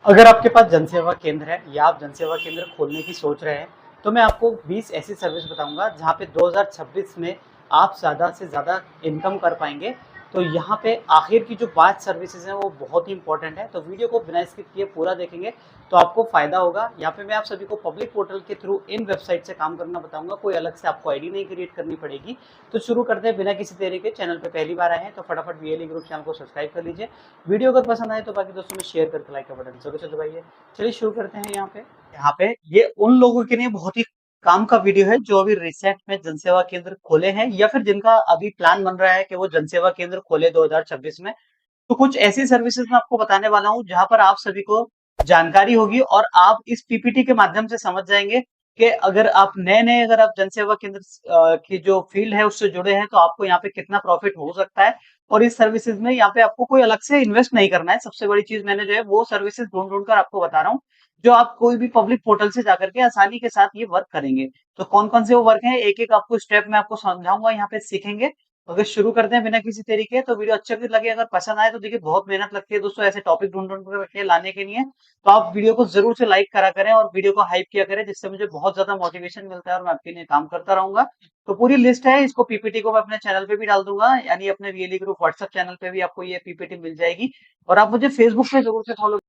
अगर आपके पास जनसेवा केंद्र है या आप जनसेवा केंद्र खोलने की सोच रहे हैं, तो मैं आपको 20 ऐसी सर्विस बताऊंगा जहां पे 2026 में आप ज़्यादा से ज़्यादा इनकम कर पाएंगे। तो यहाँ पे आखिर की जो 5 सर्विसेज हैं वो बहुत ही इंपॉर्टेंट है, तो वीडियो को बिना स्किप किए पूरा देखेंगे तो आपको फायदा होगा। यहाँ पे मैं आप सभी को पब्लिक पोर्टल के थ्रू इन वेबसाइट से काम करना बताऊंगा, कोई अलग से आपको आईडी नहीं क्रिएट करनी पड़ेगी। तो शुरू करते हैं बिना किसी देरी के। चैनल पे पहली बार आए हैं तो फटाफट वीएलई ग्रुप चैनल को सब्सक्राइब कर लीजिए। वीडियो अगर पसंद आए तो बाकी दोस्तों में शेयर करके लाइक का बटन जरूर से दबाइए। चलिए शुरू करते हैं। यहाँ पे ये उन लोगों के लिए बहुत ही काम का वीडियो है जो अभी रिसेंट में जनसेवा केंद्र खोले हैं या फिर जिनका अभी प्लान बन रहा है कि वो जनसेवा केंद्र खोले 2026 में। तो कुछ ऐसी सर्विसेज मैं आपको बताने वाला हूँ जहां पर आप सभी को जानकारी होगी और आप इस पीपीटी के माध्यम से समझ जाएंगे कि अगर आप नए नए अगर आप जनसेवा केंद्र की जो फील्ड है उससे जुड़े हैं तो आपको यहाँ पे कितना प्रॉफिट हो सकता है। और इस सर्विसेज में यहाँ पे आपको कोई अलग से इन्वेस्ट नहीं करना है। सबसे बड़ी चीज मैंने जो है वो सर्विसेज ढूंढ ढूंढ कर आपको बता रहा हूँ जो आप कोई भी पब्लिक पोर्टल से जाकर के आसानी के साथ ये वर्क करेंगे। तो कौन कौन से वो वर्क है एक एक आपको स्टेप में आपको समझाऊंगा, यहाँ पे सीखेंगे। अगर शुरू करते हैं बिना किसी तरीके, तो वीडियो अच्छे भी लगे अगर पसंद आए तो देखिए बहुत मेहनत लगती है दोस्तों ऐसे टॉपिक ढूंढ ढूंढ के लाने के लिए। तो आप वीडियो को जरूर से लाइक करा करें और वीडियो को हाइप किया करें, जिससे मुझे बहुत ज्यादा मोटिवेशन मिलता है और मैं आपके लिए काम करता रहूंगा। तो पूरी लिस्ट है, इसको पीपीटी को मैं अपने चैनल पे भी डाल दूंगा, यानी अपने वीएलई ग्रुप व्हाट्सएप चैनल पे भी आपको ये पीपीटी मिल जाएगी। और आप मुझे फेसबुक पे जरूर से फॉलो।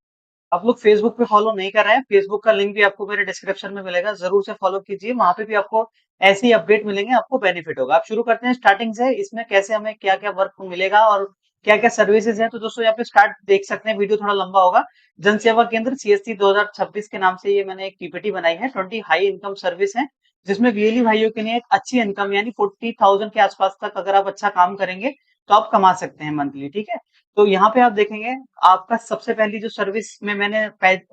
आप लोग फेसबुक पे फॉलो नहीं कर रहे हैं, फेसबुक का लिंक भी आपको मेरे डिस्क्रिप्शन में मिलेगा, जरूर से फॉलो कीजिए। वहां पे भी आपको ऐसे ही अपडेट मिलेंगे, आपको बेनिफिट होगा। आप शुरू करते हैं स्टार्टिंग से, इसमें कैसे हमें क्या क्या वर्क मिलेगा और क्या क्या सर्विसेज हैं। तो दोस्तों यहाँ पे स्टार्ट देख सकते हैं, वीडियो थोड़ा लंबा होगा। जन सेवा केंद्र सीएससी 2026 के नाम से ये मैंने एक पीपीटी बनाई है। 20 हाई इनकम सर्विस है जिसमें वीएलई भाइयों के लिए एक अच्छी इनकम यानी 40,000 के आसपास तक अगर आप अच्छा काम करेंगे तो आप कमा सकते हैं मंथली। ठीक है, तो यहाँ पे आप देखेंगे आपका सबसे पहली जो सर्विस में मैंने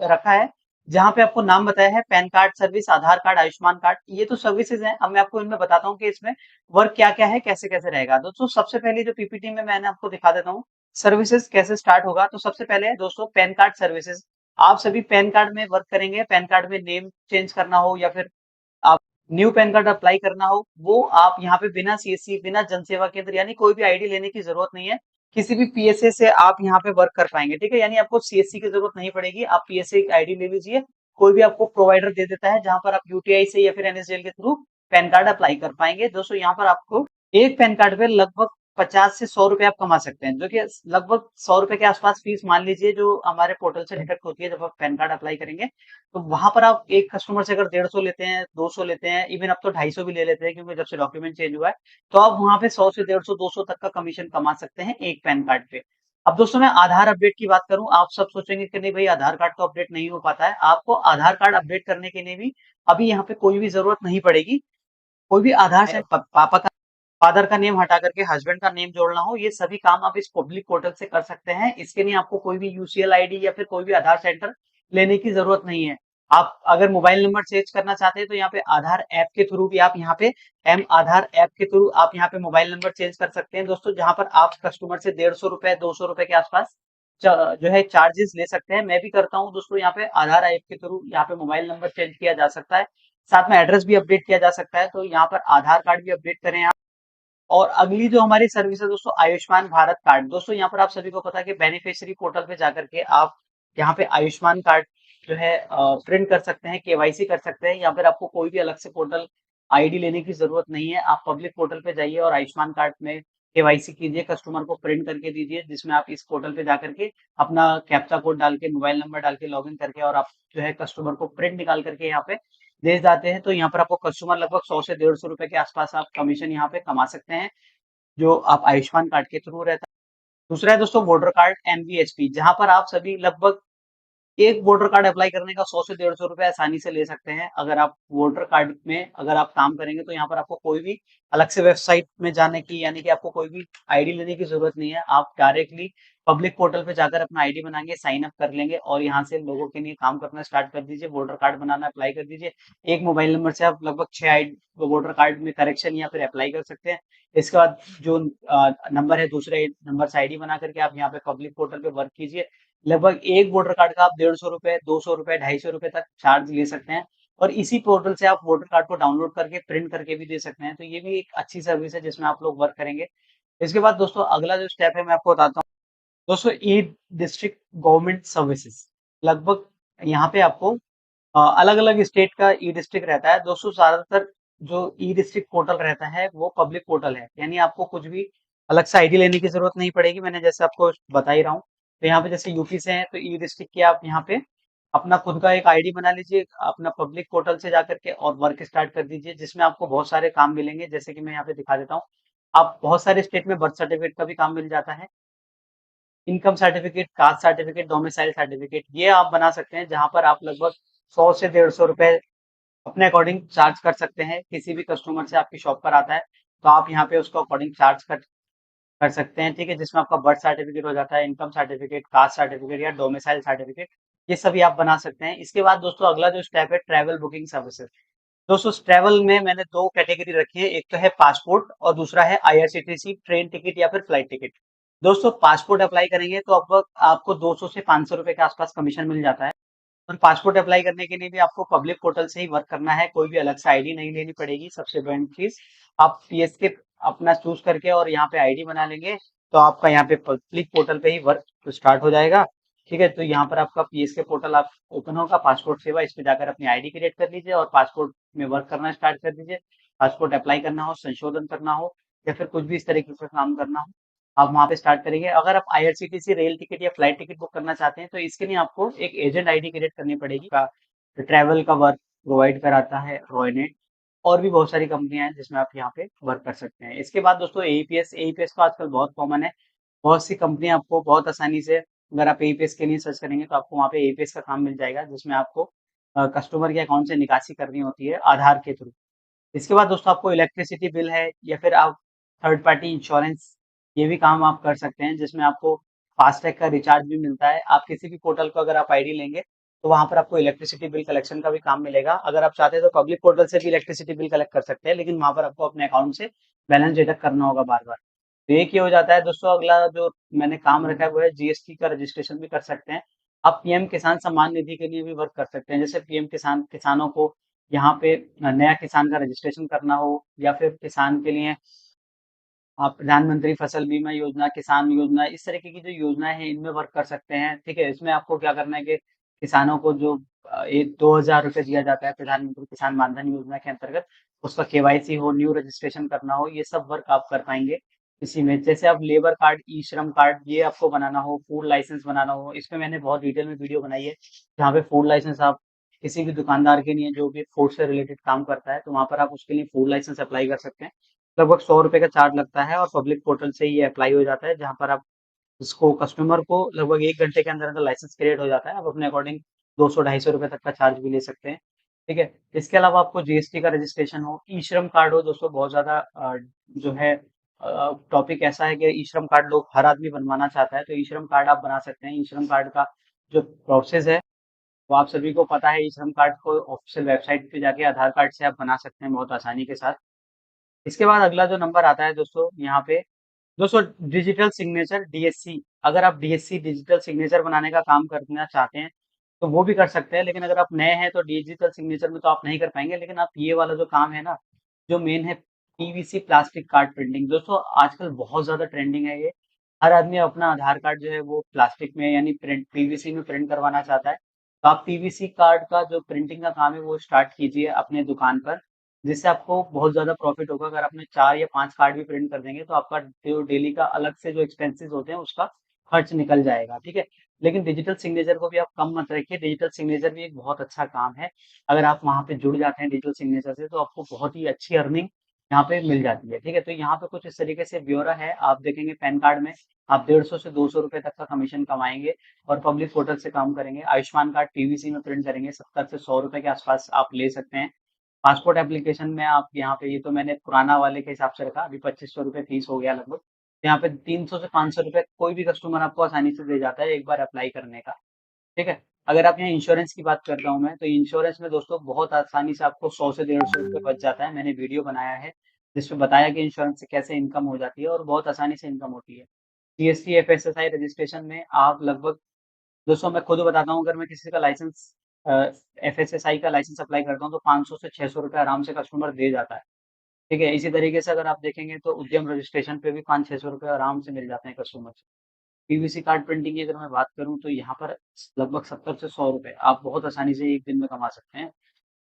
रखा है, जहाँ पे आपको नाम बताया है पैन कार्ड सर्विस, आधार कार्ड, आयुष्मान कार्ड, ये तो सर्विसेज हैं। अब मैं आपको इनमें बताता हूँ कि इसमें वर्क क्या क्या है, कैसे कैसे रहेगा। दोस्तों सबसे पहले जो पीपीटी में मैंने आपको दिखा देता हूँ सर्विसेज कैसे स्टार्ट होगा। तो सबसे पहले है दोस्तों पैन कार्ड सर्विसेज। आप सभी पैन कार्ड में वर्क करेंगे, पैन कार्ड में नेम चेंज करना हो या फिर आप न्यू पैन कार्ड अप्लाई करना हो, वो आप यहाँ पे बिना सीएससी, बिना जनसेवा केंद्र यानी कोई भी आईडी लेने की जरूरत नहीं है। किसी भी पीएसए से आप यहाँ पे वर्क कर पाएंगे। ठीक है, यानी आपको सीएससी की जरूरत नहीं पड़ेगी, आप पीएसए की आईडी ले लीजिए। कोई भी आपको प्रोवाइडर दे देता है जहां पर आप यूटीआई से या फिर एनएसडीएल के थ्रू पैन कार्ड अप्लाई कर पाएंगे। दोस्तों यहाँ पर आपको एक पैन कार्ड पे लगभग 50 से 100 रुपए आप कमा सकते हैं, जो कि लगभग 100 रुपए के आसपास फीस मान लीजिए जो हमारे पोर्टल से डिडक्ट होती है जब आप पैन कार्ड अप्लाई करेंगे। तो वहां पर आप एक कस्टमर से अगर 150 लेते हैं, 200 लेते हैं, इवन अब तो 250 भी ले लेते हैं क्योंकि जब से डॉक्यूमेंट चेंज हुआ है, तो आप वहां पे 100 से 150 200 तक का कमीशन कमा सकते हैं एक पैन कार्ड पे। अब दोस्तों मैं आधार अपडेट की बात करूं, आप सब सोचेंगे कि नहीं भाई आधार कार्ड तो अपडेट नहीं हो पाता है। आपको आधार कार्ड अपडेट करने के लिए भी अभी यहाँ पे कोई भी जरूरत नहीं पड़ेगी। कोई भी आधार से पापा का, फादर का नेम हटा करके हस्बैंड का नेम जोड़ना हो, ये सभी काम आप इस पब्लिक पोर्टल से कर सकते हैं। इसके लिए आपको कोई भी यूसीएल आईडी या फिर कोई भी आधार सेंटर लेने की जरूरत नहीं है। आप अगर मोबाइल नंबर चेंज करना चाहते हैं तो यहाँ पे आधार ऐप के थ्रू भी आप यहाँ पे एम आधार ऐप के थ्रू आप यहाँ पे मोबाइल नंबर चेंज कर सकते हैं दोस्तों, जहां पर आप कस्टमर से 150 रुपए 200 रुपए के आसपास जो है चार्जेस ले सकते हैं। मैं भी करता हूँ दोस्तों, यहाँ पे आधार ऐप के थ्रू यहाँ पे मोबाइल नंबर चेंज किया जा सकता है, साथ में एड्रेस भी अपडेट किया जा सकता है। तो यहाँ पर आधार कार्ड भी अपडेट करें आप। और अगली जो हमारी सर्विस है दोस्तों आयुष्मान भारत कार्ड। दोस्तों यहाँ पर आप सभी को पता है कि बेनिफिशियरी पोर्टल पे जाकर के आप यहाँ पे आयुष्मान कार्ड जो है प्रिंट कर सकते हैं, केवाईसी कर सकते हैं। यहाँ पर आपको कोई भी अलग से पोर्टल आईडी लेने की जरूरत नहीं है। आप पब्लिक पोर्टल पे जाइए और आयुष्मान कार्ड में केवाईसी कीजिए, कस्टमर को प्रिंट करके दीजिए, जिसमें आप इस पोर्टल पे जाकर के अपना कैप्चा कोड डाल के मोबाइल नंबर डाल के लॉग इन करके और आप जो है कस्टमर को प्रिंट निकाल करके यहाँ पे दे जाते हैं। तो यहाँ पर आपको कस्टमर लगभग 100 से 150 रुपए के आसपास आप कमीशन यहाँ पे कमा सकते हैं, जो आप आयुष्मान कार्ड के थ्रू रहता है। दूसरा है दोस्तों वोटर कार्ड एनवीएचपी, जहां पर आप सभी लगभग एक वोटर कार्ड अप्लाई करने का 100 से 150 रुपए आसानी से ले सकते हैं। अगर आप वोटर कार्ड में अगर आप काम करेंगे तो यहाँ पर आपको कोई भी अलग से वेबसाइट में जाने की यानी कि आपको कोई भी आईडी लेने की जरूरत नहीं है। आप डायरेक्टली पब्लिक पोर्टल पे जाकर अपना आईडी बनाएंगे, साइन अप कर लेंगे और यहाँ से लोगों के लिए काम करना स्टार्ट कर दीजिए। वोटर कार्ड बनाना अप्लाई कर दीजिए। एक मोबाइल नंबर से आप लगभग 6 आई वोटर कार्ड में करेक्शन या फिर अप्लाई कर सकते हैं। इसके बाद जो नंबर है दूसरे नंबर से आईडी बना करके आप यहाँ पे पब्लिक पोर्टल पे वर्क कीजिए। लगभग एक वोटर कार्ड का आप 150 रुपए 200 रुपए 250 रुपए तक चार्ज ले सकते हैं। और इसी पोर्टल से आप वोटर कार्ड को डाउनलोड करके प्रिंट करके भी दे सकते हैं। तो ये भी एक अच्छी सर्विस है जिसमें आप लोग वर्क करेंगे। इसके बाद दोस्तों अगला जो स्टेप है मैं आपको बताता हूँ। दोस्तों ई डिस्ट्रिक्ट गवर्नमेंट सर्विसेज, लगभग यहाँ पे आपको अलग अलग स्टेट का ई डिस्ट्रिक्ट रहता है दोस्तों। ज्यादातर जो ई डिस्ट्रिक्ट पोर्टल रहता है वो पब्लिक पोर्टल है, यानी आपको कुछ भी अलग से आईडी लेने की जरूरत नहीं पड़ेगी। मैंने जैसे आपको बता ही रहा हूँ। तो यहाँ पे जैसे यूपी से हैं तो ई डिस्ट्रिक्ट की आप यहाँ पे अपना खुद का एक आईडी बना लीजिए अपना पब्लिक पोर्टल से जाकर के और वर्क स्टार्ट कर दीजिए, जिसमें आपको बहुत सारे काम मिलेंगे। जैसे कि मैं यहाँ पे दिखा देता हूँ। आप बहुत सारे स्टेट में बर्थ सर्टिफिकेट का भी काम मिल जाता है, income certificate, caste certificate, domicile certificate, ये आप बना सकते हैं। जहां पर आप लगभग 100 से 150 रुपए अपने अकॉर्डिंग चार्ज कर सकते हैं। किसी भी कस्टमर से आपकी शॉप पर आता है तो आप यहाँ पे उसको अकॉर्डिंग चार्ज कर सकते हैं, ठीक है। जिसमें आपका बर्थ सर्टिफिकेट हो जाता है, इनकम सर्टिफिकेट, कास्ट सर्टिफिकेट या डोमिसाइल सर्टिफिकेट, ये सभी आप बना सकते हैं। इसके बाद दोस्तों अगला जो स्टेप है ट्रैवल बुकिंग सर्विसेज। दोस्तों ट्रैवल में मैंने दो कैटेगरी रखी है, एक तो है पासपोर्ट और दूसरा है आईआरसीटीसी ट्रेन टिकट या फिर फ्लाइट टिकट। दोस्तों पासपोर्ट अप्लाई करेंगे तो आपको 200 से 500 रुपए के आसपास कमीशन मिल जाता है। और पासपोर्ट अप्लाई करने के लिए भी आपको पब्लिक पोर्टल से ही वर्क करना है, कोई भी अलग से आईडी नहीं लेनी पड़ेगी। सबसे बड़ी चीज, आप पीएसके अपना चूज करके और यहाँ पे आईडी बना लेंगे तो आपका यहाँ पे पब्लिक पोर्टल पे ही वर्क स्टार्ट हो जाएगा, ठीक है। तो यहाँ पर आपका पीएसके पोर्टल आप ओपन होगा, पासपोर्ट सेवा, इस पे जाकर अपनी आईडी क्रिएट कर लीजिए और पासपोर्ट में वर्क करना स्टार्ट कर दीजिए। पासपोर्ट अप्लाई करना हो, संशोधन करना हो या फिर कुछ भी इस तरीके का काम करना हो, आप वहाँ पे स्टार्ट करेंगे। अगर आप आईआरसीटीसी रेल टिकट या फ्लाइट टिकट बुक करना चाहते हैं तो इसके लिए आपको एक एजेंट आईडी क्रिएट करनी पड़ेगी का ट्रैवल का वर्क प्रोवाइड कराता है रॉयनेट। और भी बहुत सारी कंपनियां हैं जिसमें आप यहाँ पे वर्क कर सकते हैं। इसके बाद दोस्तों एईपीएस, एईपीएस तो आजकल बहुत कॉमन है। बहुत सी कंपनियां आपको बहुत आसानी से, अगर आप एईपीएस के लिए सर्च करेंगे तो आपको वहाँ पे एईपीएस का काम मिल जाएगा, जिसमें आपको कस्टमर के अकाउंट से निकासी करनी होती है आधार के थ्रू। इसके बाद दोस्तों आपको इलेक्ट्रिसिटी बिल है या फिर आप थर्ड पार्टी इंश्योरेंस, ये भी काम आप कर सकते हैं, जिसमें आपको फास्टैग का रिचार्ज भी मिलता है। आप किसी भी पोर्टल को अगर आप आईडी लेंगे तो वहां पर आपको इलेक्ट्रिसिटी बिल कलेक्शन का भी काम मिलेगा। अगर आप चाहते हैं तो पब्लिक पोर्टल से भी इलेक्ट्रिसिटी बिल कलेक्ट कर सकते हैं, लेकिन वहां पर आपको अपने अकाउंट से बैलेंस डिडक्ट करना होगा बार बार। तो एक ये हो जाता है दोस्तों। अगला जो मैंने काम रखा है वो है जीएसटी का रजिस्ट्रेशन भी कर सकते हैं। आप पीएम किसान सम्मान निधि के लिए भी वर्क कर सकते हैं। जैसे पीएम किसान, किसानों को यहाँ पे नया किसान का रजिस्ट्रेशन करना हो या फिर किसान के लिए आप प्रधानमंत्री फसल बीमा योजना, किसान योजना, इस तरीके की जो योजनाएं हैं इनमें वर्क कर सकते हैं, ठीक है। इसमें आपको क्या करना है कि किसानों को जो एक 2,000 रुपये दिया जाता है प्रधानमंत्री किसान मानधन योजना के अंतर्गत, उसका केवाईसी हो, न्यू रजिस्ट्रेशन करना हो, ये सब वर्क आप कर पाएंगे इसी में। जैसे आप लेबर कार्ड, ई श्रम कार्ड, ये आपको बनाना हो, फूड लाइसेंस बनाना हो, इसमें मैंने बहुत डिटेल में वीडियो बनाई है। जहाँ पे फूड लाइसेंस आप किसी भी दुकानदार के लिए जो भी फूड से रिलेटेड काम करता है तो वहाँ पर आप उसके लिए फूड लाइसेंस अप्लाई कर सकते हैं। लगभग 100 रुपए का चार्ज लगता है और पब्लिक पोर्टल से ही ये अप्लाई हो जाता है, जहाँ पर आप इसको कस्टमर को लगभग 1 घंटे के अंदर अंदर लाइसेंस क्रिएट हो जाता है। आप अपने अकॉर्डिंग 200-250 रुपए तक का चार्ज भी ले सकते हैं, ठीक है। इसके अलावा आपको जीएसटी का रजिस्ट्रेशन हो, ई श्रम कार्ड हो। दोस्तों बहुत ज्यादा जो है टॉपिक ऐसा है कि ई श्रम कार्ड लोग हर आदमी बनवाना चाहता है, तो ई श्रम कार्ड आप बना सकते हैं। ई श्रम कार्ड का जो प्रोसेस है वो आप सभी को पता है। ई श्रम कार्ड को ऑफिशियल वेबसाइट पे जाके आधार कार्ड से आप बना सकते हैं बहुत आसानी के साथ। इसके बाद अगला जो नंबर आता है दोस्तों यहाँ पे, दोस्तों डिजिटल सिग्नेचर डीएससी। अगर आप डीएससी डिजिटल सिग्नेचर बनाने का काम करना चाहते हैं तो वो भी कर सकते हैं, लेकिन अगर आप नए हैं तो डिजिटल सिग्नेचर में तो आप नहीं कर पाएंगे। लेकिन आप ये वाला जो काम है ना, जो मेन है पीवीसी प्लास्टिक कार्ड प्रिंटिंग, दोस्तों आजकल बहुत ज्यादा ट्रेंडिंग है ये। हर आदमी अपना आधार कार्ड जो है वो प्लास्टिक में यानी प्रिंट पीवीसी में प्रिंट करवाना चाहता है। तो आप पीवीसी कार्ड का जो प्रिंटिंग का काम है वो स्टार्ट कीजिए अपने दुकान पर, जिससे आपको बहुत ज़्यादा प्रॉफ़िट होगा। अगर आपने 4 या 5 कार्ड भी प्रिंट कर देंगे तो आपका जो डेली का अलग से जो एक्सपेंसेस होते हैं उसका खर्च निकल जाएगा, ठीक है। लेकिन डिजिटल सिग्नेचर को भी आप कम मत रखिए, डिजिटल सिग्नेचर भी एक बहुत अच्छा काम है। अगर आप वहाँ पे जुड़ जाते हैं डिजिटल सिग्नेचर से तो आपको बहुत ही अच्छी अर्निंग यहाँ पे मिल जाती है, ठीक है। तो यहाँ पे कुछ इस तरीके से ब्यौरा है, आप देखेंगे पैन कार्ड में आप 150 से 200 रुपए तक का कमीशन कमाएँगे और पब्लिक पोर्टल से काम करेंगे। आयुष्मान कार्ड पीवीसी में प्रिंट करेंगे 70 से 100 रुपए के आसपास आप ले सकते हैं। पासपोर्ट एप्लीकेशन में आप यहाँ पे, ये तो मैंने पुराना वाले के हिसाब से रखा, अभी 2500 रुपये फीस हो गया लगभग। यहाँ पे 300 से 500 रुपये कोई भी कस्टमर आपको आसानी से दे जाता है एक बार अप्लाई करने का, ठीक है। अगर आप यहाँ इंश्योरेंस की बात कर रहा हूँ मैं, तो इंश्योरेंस में दोस्तों बहुत आसानी से आपको 100 से 150 रुपये बच जाता है। मैंने वीडियो बनाया है जिसमें बताया कि इंश्योरेंस से कैसे इनकम हो जाती है और बहुत आसानी से इनकम होती है। जीएसटी एफएसएसआई रजिस्ट्रेशन में आप लगभग, दोस्तों मैं खुद बताता हूँ, अगर मैं किसी का लाइसेंस एफएसएसआई का लाइसेंस अप्लाई करता हूँ तो 500 से 600 रुपये आराम से कस्टमर दे जाता है, ठीक है। इसी तरीके से अगर आप देखेंगे तो उद्यम रजिस्ट्रेशन पे भी 500-600 रुपये आराम से मिल जाते हैं कस्टमर से। पीवीसी कार्ड प्रिंटिंग की अगर मैं बात करूँ तो यहाँ पर लगभग 70 से 100 रुपए आप बहुत आसानी से एक दिन में कमा सकते हैं।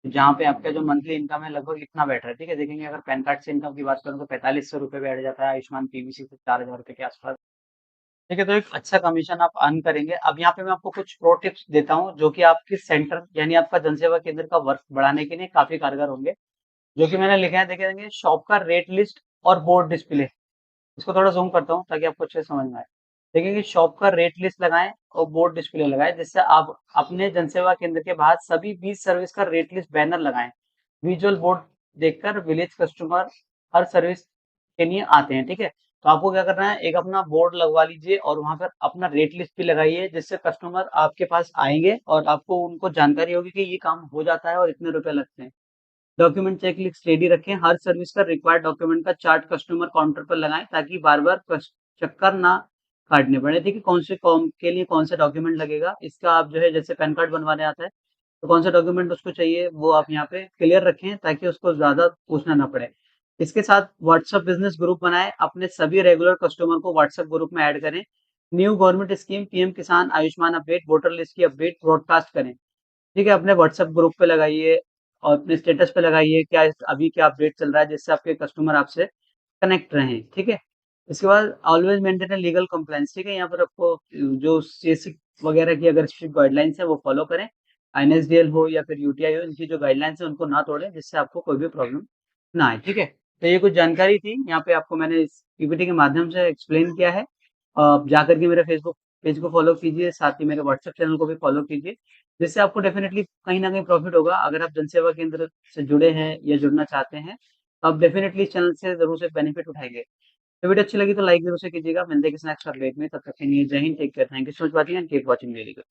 जहाँ पे आपका जो मंथली इनकम है लगभग इतना बैठ रहा है, ठीक है? देखेंगे अगर पैन कार्ड से इनकम की बात करूँ तो 4500 रुपए बैठ जाता है, आयुष्मान पीवीसी से 4000 रुपए के आसपास। ठीक है, तो एक अच्छा कमीशन आप अर्न करेंगे। अब यहाँ पे मैं आपको कुछ प्रो टिप्स देता हूँ जो कि आपके सेंटर यानी आपका जनसेवा केंद्र का वर्क बढ़ाने के लिए काफी कारगर होंगे। जो कि मैंने लिखे हैं, देखेंगे शॉप का रेट लिस्ट और बोर्ड डिस्प्ले। इसको थोड़ा ज़ूम करता हूँ ताकि आपको अच्छे से समझ में आए। देखिए कि शॉप का रेट लिस्ट लगाएँ और बोर्ड डिस्प्ले लगाएँ, जिससे आप अपने जनसेवा केंद्र के बाहर सभी 20 सर्विस का रेट लिस्ट बैनर लगाएँ। विजुअल बोर्ड देखकर विलेज कस्टमर हर सर्विस के लिए आते हैं, ठीक है? तो आपको क्या करना है, एक अपना बोर्ड लगवा लीजिए और वहाँ पर अपना रेट लिस्ट भी लगाइए, जिससे कस्टमर आपके पास आएँगे और आपको उनको जानकारी होगी कि ये काम हो जाता है और इतने रुपए लगते हैं। डॉक्यूमेंट चेकलिस्ट रेडी रखें। हर सर्विस का रिक्वायर्ड डॉक्यूमेंट का चार्ट कस्टमर काउंटर पर लगाएं ताकि बार-बार चक्कर ना काटने पड़े। देखिए कौन से कॉम के लिए कौन सा डॉक्यूमेंट लगेगा, इसका आप जो है जैसे पैन कार्ड बनवाने आता है, तो कौन सा डॉक्यूमेंट उसको चाहिए वो आप यहाँ पे क्लियर रखें ताकि उसको ज़्यादा पूछना ना पड़े। इसके साथ व्हाट्सएप बिज़नेस ग्रुप बनाएँ, अपने सभी रेगुलर कस्टमर को व्हाट्सएप ग्रुप में ऐड करें। न्यू गवर्नमेंट स्कीम, पीएम किसान, आयुष्मान अपडेट, वोटर लिस्ट की अपडेट ब्रॉडकास्ट करें। ठीक है, अपने व्हाट्सएप ग्रुप पे लगाइए और अपने स्टेटस पे लगाइए क्या अभी क्या अपडेट चल रहा है, जिससे आपके कस्टमर आपसे कनेक्ट रहें, ठीक है? इसके बाद always maintain a legal compliance, ठीक है? यहाँ पर आपको जो सीएससी वगैरह की अगर स्ट्रिक्ट गाइडलाइंस है वो फॉलो करें। एनएसडीएल हो या फिर यूटीआई हो, इनकी जो गाइडलाइंस है उनको ना तोड़ें, जिससे आपको कोई भी प्रॉब्लम ना आए, ठीक है? तो ये कुछ जानकारी थी, यहाँ पे आपको मैंने इस पीपीटी के माध्यम से एक्सप्लेन किया है। आप जाकर के मेरे फेसबुक पेज को फॉलो कीजिए, साथ ही मेरे व्हाट्सएप चैनल को भी फॉलो कीजिए, जिससे आपको डेफिनेटली कहीं न कहीं प्रॉफिट होगा। अगर आप जनसेवा केंद्र से जुड़े हैं या जुड़ना चाहते हैं, तो आप डेफिनेटली इस चैनल से ज़रूर से बेनिफिट उठाएँगे। तो वीडियो अच्छी लगी तो लाइक ज़रूर से कीजिएगा। मिलते हैं किसी नेक्स्ट अपडेट में, तब तक के लिए जय Hind, take care, thank you so much watching and keep watching very good.